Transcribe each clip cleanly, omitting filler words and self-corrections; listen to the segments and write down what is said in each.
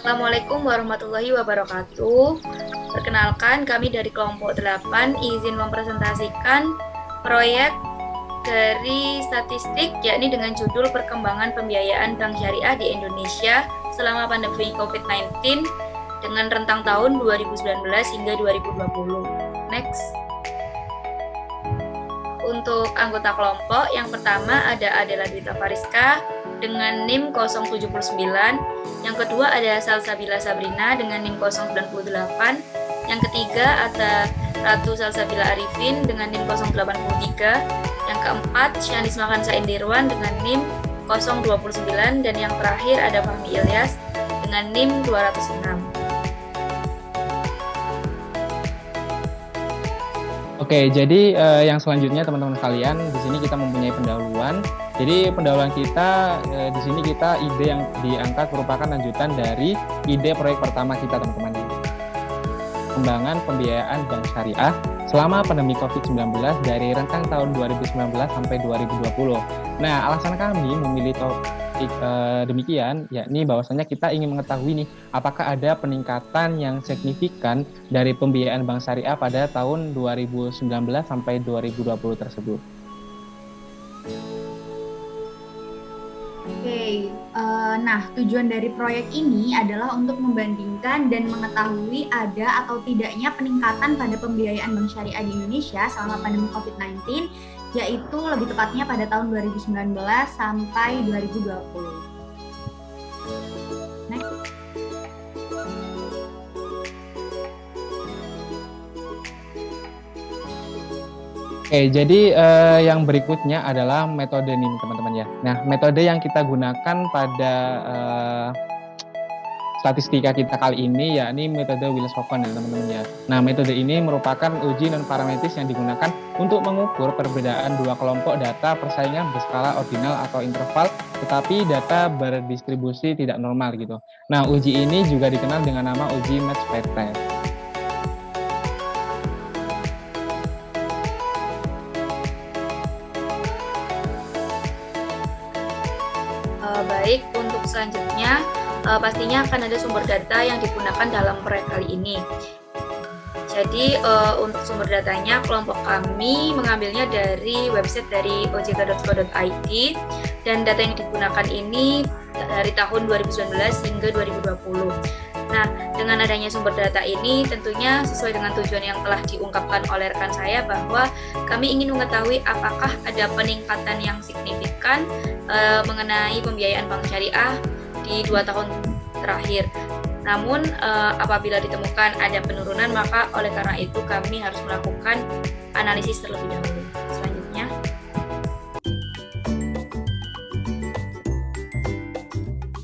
Assalamualaikum warahmatullahi wabarakatuh. Perkenalkan, kami dari kelompok 8 izin mempresentasikan proyek dari statistik, yakni dengan judul Perkembangan Pembiayaan Bank Syariah di Indonesia selama pandemi COVID-19 dengan rentang tahun 2019 hingga 2020. Next. Untuk anggota kelompok, yang pertama ada Adela Dwita Fariska dengan NIM 079, yang kedua ada Salsabila Sabrina dengan NIM 098, yang ketiga ada Ratu Salsabila Arifin dengan NIM 083, yang keempat Syanis Makansa Indirwan dengan NIM 029, dan yang terakhir ada Fahmi Ilyas dengan NIM 206. Oke, jadi yang selanjutnya teman-teman sekalian, di sini kita mempunyai pendahuluan. Jadi pendahuluan kita di sini ide yang diangkat merupakan lanjutan dari ide proyek pertama kita teman-teman. Pengembangan pembiayaan bank syariah selama pandemi COVID-19 dari rentang tahun 2019 sampai 2020. Nah, alasan kami memilih topik demikian, yakni bahwasanya kita ingin mengetahui nih, apakah ada peningkatan yang signifikan dari pembiayaan bank syariah pada tahun 2019 sampai 2020 tersebut. Oke, nah tujuan dari proyek ini adalah untuk membandingkan dan mengetahui ada atau tidaknya peningkatan pada pembiayaan bank syariah di Indonesia selama pandemi COVID-19, yaitu lebih tepatnya pada tahun 2019 sampai 2020. Next. Oke, jadi yang berikutnya adalah metode NIM teman-teman ya. Nah, metode yang kita gunakan pada statistika kita kali ini yakni metode Willis-Hogan ya teman-teman ya. Nah, metode ini merupakan uji non-parametris yang digunakan untuk mengukur perbedaan dua kelompok data persaingan berskala ordinal atau interval, tetapi data berdistribusi tidak normal gitu. Nah, uji ini juga dikenal dengan nama uji match pair test. Baik, untuk selanjutnya pastinya akan ada sumber data yang digunakan dalam proyek kali ini. Jadi untuk sumber datanya kelompok kami mengambilnya dari website dari ojk.co.id, dan data yang digunakan ini dari tahun 2019 hingga 2020. Nah, dengan adanya sumber data ini tentunya sesuai dengan tujuan yang telah diungkapkan oleh rekan saya, bahwa kami ingin mengetahui apakah ada peningkatan yang signifikan mengenai pembiayaan bank syariah di 2 tahun terakhir. Namun apabila ditemukan ada penurunan, maka oleh karena itu kami harus melakukan analisis terlebih dahulu. Selanjutnya,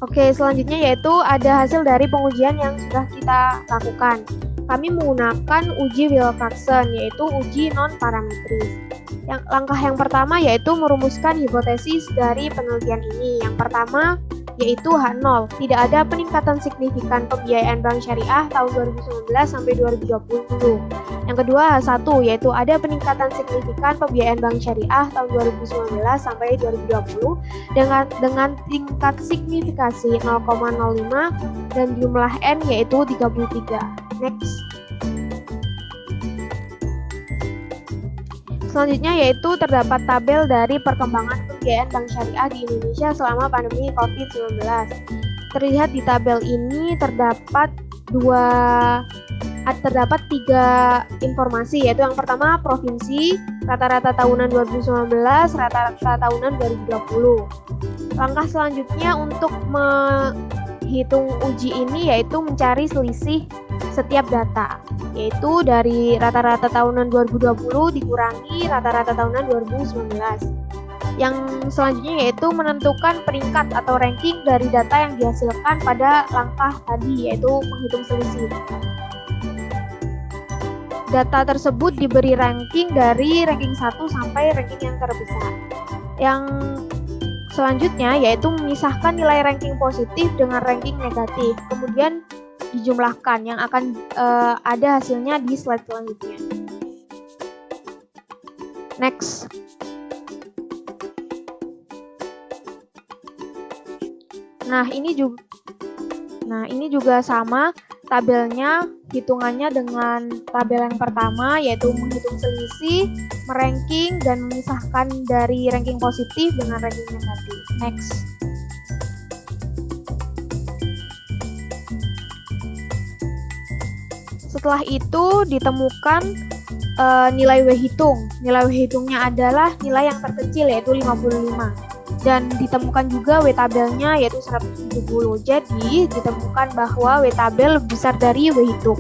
Oke, selanjutnya yaitu ada hasil dari pengujian yang sudah kita lakukan. Kami menggunakan uji Wilcoxon, yaitu uji non-parametris. Langkah yang pertama yaitu merumuskan hipotesis dari penelitian ini. Yang pertama yaitu H0, tidak ada peningkatan signifikan pembiayaan bank syariah tahun 2019 sampai 2020. Yang kedua H1, yaitu ada peningkatan signifikan pembiayaan bank syariah tahun 2019 sampai 2020 dengan tingkat signifikasi 0,05 dan jumlah N yaitu 33. Next. Selanjutnya yaitu terdapat tabel dari perkembangan pembiayaan bank syariah di Indonesia selama pandemi COVID-19. Terlihat di tabel ini terdapat tiga informasi, yaitu yang pertama provinsi, rata-rata tahunan 2019, rata-rata tahunan 2020. Langkah selanjutnya untuk menghitung uji ini yaitu mencari selisih setiap data, yaitu dari rata-rata tahunan 2020 dikurangi rata-rata tahunan 2019. Yang selanjutnya yaitu menentukan peringkat atau ranking dari data yang dihasilkan pada langkah tadi, yaitu menghitung selisih. Data tersebut diberi ranking dari ranking 1 sampai ranking yang terbesar. Yang selanjutnya yaitu memisahkan nilai ranking positif dengan ranking negatif, kemudian dijumlahkan, yang akan ada hasilnya di slide selanjutnya. Next. Nah, ini juga Nah, ini juga sama tabelnya, hitungannya dengan tabel yang pertama, yaitu menghitung selisih, meranking, dan memisahkan dari ranking positif dengan ranking negatif. Next. Setelah itu ditemukan nilai W hitung. Nilai W hitungnya adalah nilai yang terkecil, yaitu 55. Dan ditemukan juga W tabelnya, yaitu 170. Jadi ditemukan bahwa W tabel lebih besar dari W hitung.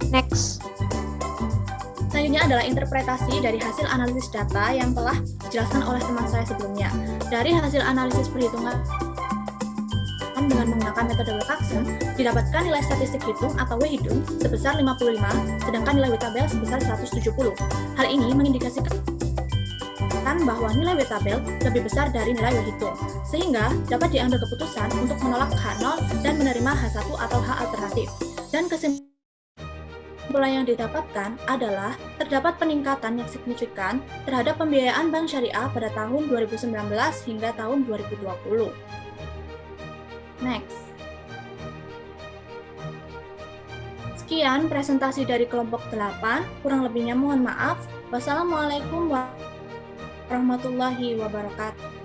Next. Selanjutnya adalah interpretasi dari hasil analisis data yang telah dijelaskan oleh teman saya sebelumnya. Dari hasil analisis perhitungan dengan menggunakan metode Wilcoxon, didapatkan nilai statistik hitung atau W hitung sebesar 55, sedangkan nilai W tabel sebesar 170. Hal ini mengindikasikan bahwa nilai W tabel lebih besar dari nilai W hitung, sehingga dapat diambil keputusan untuk menolak H0 dan menerima H1 atau H alternatif. Dan kesimpulan yang didapatkan adalah terdapat peningkatan yang signifikan terhadap pembiayaan bank syariah pada tahun 2019 hingga tahun 2020. Next. Sekian presentasi dari kelompok 8, kurang lebihnya mohon maaf. Wassalamualaikum warahmatullahi wabarakatuh.